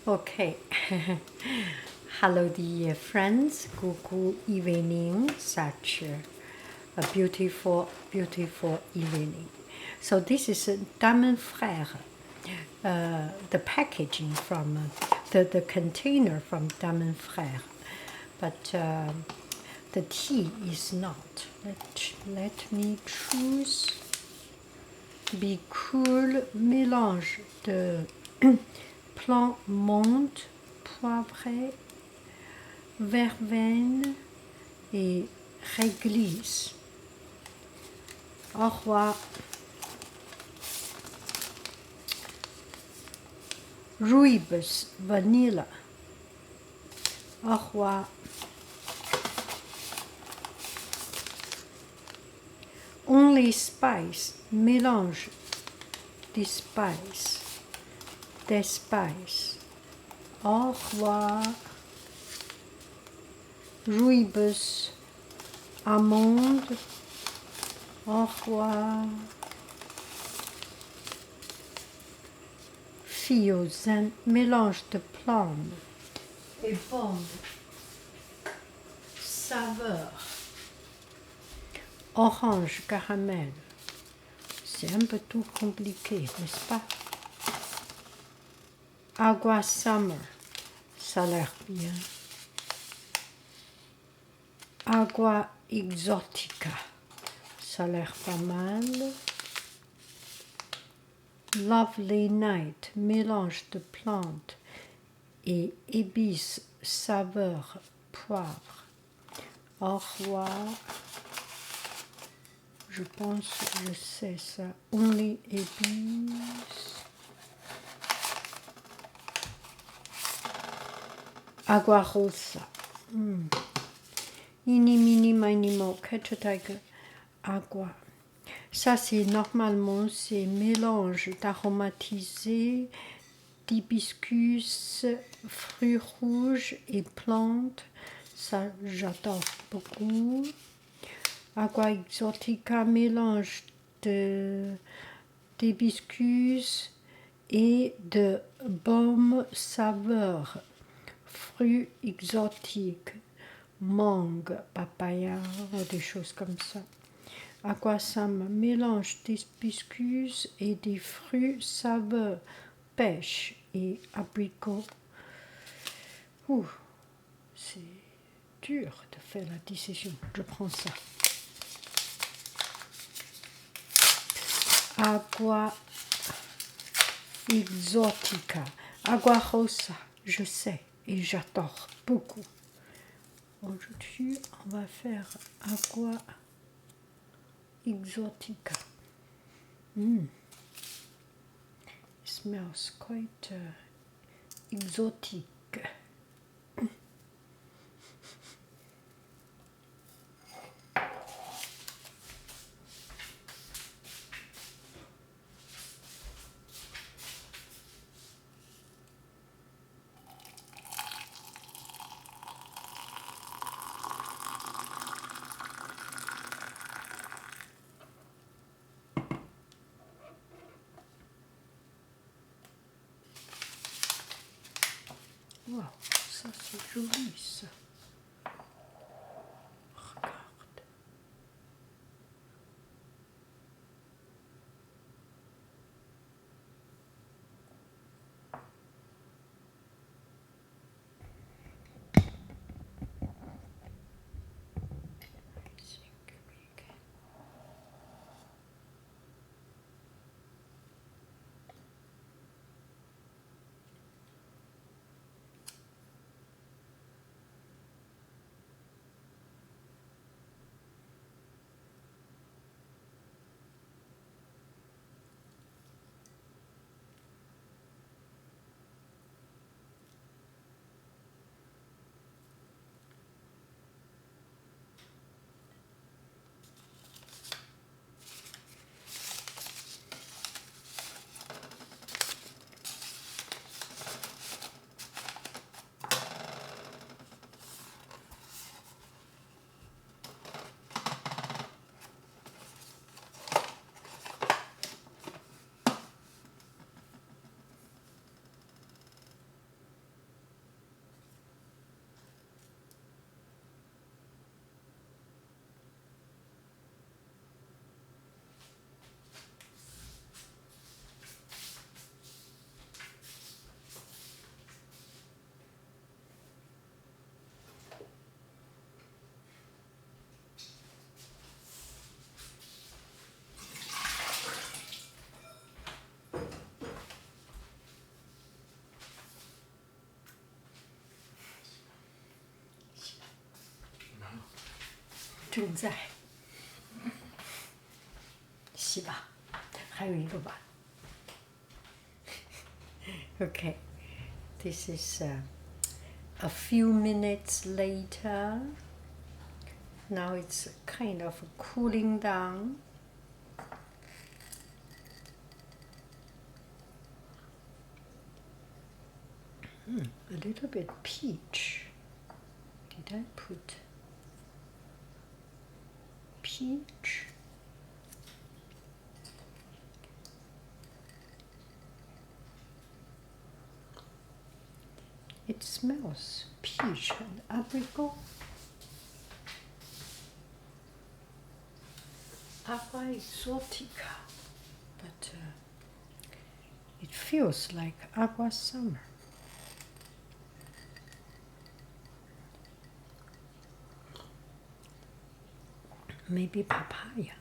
Okay. Hello, dear friends. Good evening. Such a beautiful, beautiful evening. So this is Diamond Frère, the packaging from the container from Diamond Frère, but the tea is not. Let me choose. Be cool mélange de plant menthe, poivré, verveine et réglisse. Au revoir. Rooibos vanilla. Au revoir. Only spice, mélange des spices. Au revoir. Rooibos, amande. Au revoir. Fiozin, mélange de pommes et pommes. Saveur. Orange caramel. C'est un peu tout compliqué, n'est-ce pas? Agua summer. Ça a l'air bien. AquaExotica. Ça a l'air pas mal. Lovely Night, mélange de plantes et épices, saveur, poivre. Au revoir. Je pense que je sais ça. Only épices. Agua rosa. Ini, mini, mini, mo, agua. Ça, c'est normalement, c'est mélange d'aromatisés, d'hibiscus, fruits rouges et plantes. Ça, j'adore beaucoup. AquaExotica, mélange d'hibiscus et de baume saveur. Fruits exotiques, mangue, papaya, ou des choses comme ça. Aquasam, mélange d'hibiscus et des fruits saveurs, pêche et abricot. C'est dur de faire la décision. Je prends ça. Agua exotica. Agua rosa, je sais et j'adore beaucoup. Aujourd'hui, on va faire agua exotica. It smells quite exotic. Wow, ça c'est joli ça. Regarde. 正在洗吧，还有一个碗。Okay, this is a few minutes later. Now it's kind of cooling down. A little bit peach. Did I put peach? It smells peach and apricot. AquaExotica, but it feels like Aqua Summer. Maybe papaya.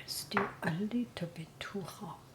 Still a little bit too hot.